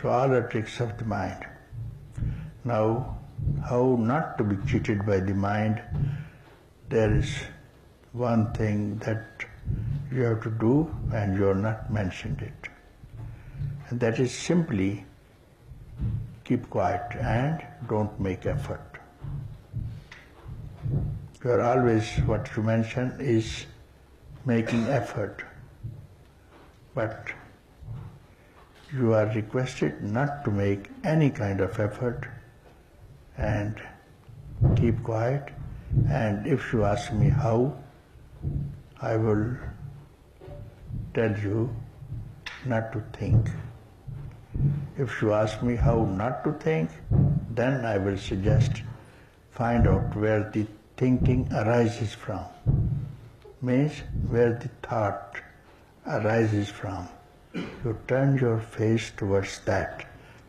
So all the tricks of the mind. Now, how not to be cheated by the mind, there is one thing that you have to do and you have not mentioned it. And that is simply keep quiet and don't make effort. You are always, what you mention is making effort, but you are requested not to make any kind of effort and keep quiet. And if you ask me how, I will tell you not to think. If you ask me how not to think, then I will suggest find out where the thinking arises from. Means where the thought arises from. You turn your face towards that,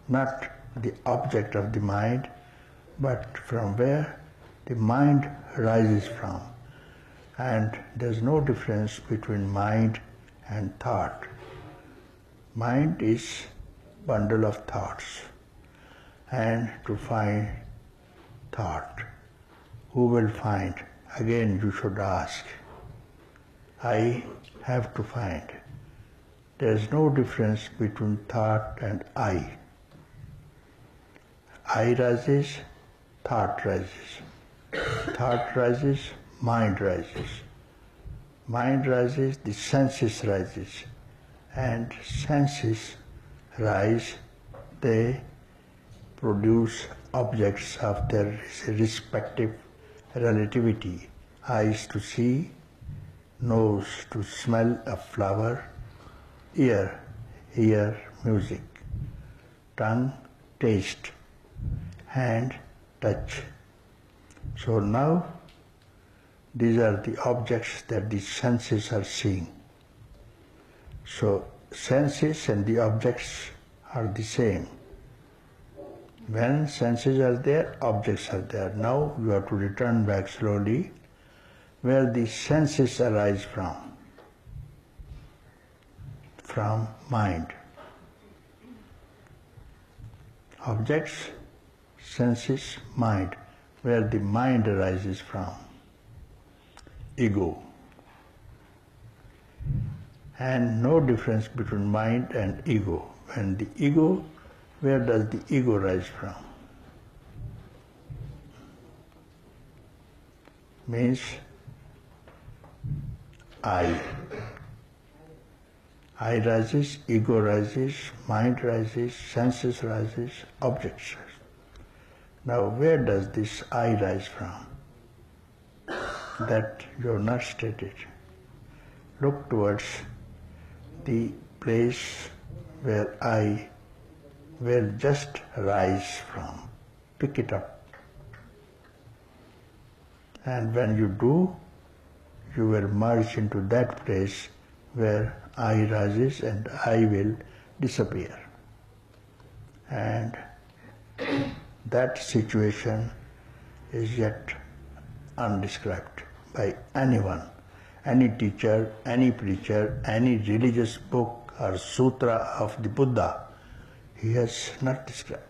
not the object of the mind, but from where the mind arises from. And there's no difference between mind and thought. Mind is bundle of thoughts. And to find thought, who will find? Again you should ask. I have to find. There is no difference between thought and I. I rises, thought rises. Thought rises, mind rises. Mind rises, the senses rises. And senses rise, they produce objects of their respective relativity. Eyes to see, nose to smell a flower, ear hear music, tongue taste, hand touch. So now these are the objects that the senses are seeing. So senses and the objects are the same. When senses are there, objects are there. Now you have to return back slowly where the senses arise from. From mind. Objects, senses, mind. Where the mind arises from. Ego. And no difference between mind and ego. When the ego, where does the ego rise from? Means I. I rises, ego rises, mind rises, senses rises, objects rise. Now where does this I rise from? That you have not stated. Look towards the place where I will just rise from. Pick it up. And when you do, you will merge into that place where I rises and I will disappear. And that situation is yet undescribed by anyone, any teacher, any preacher, any religious book or sutra of the Buddha. He has not described.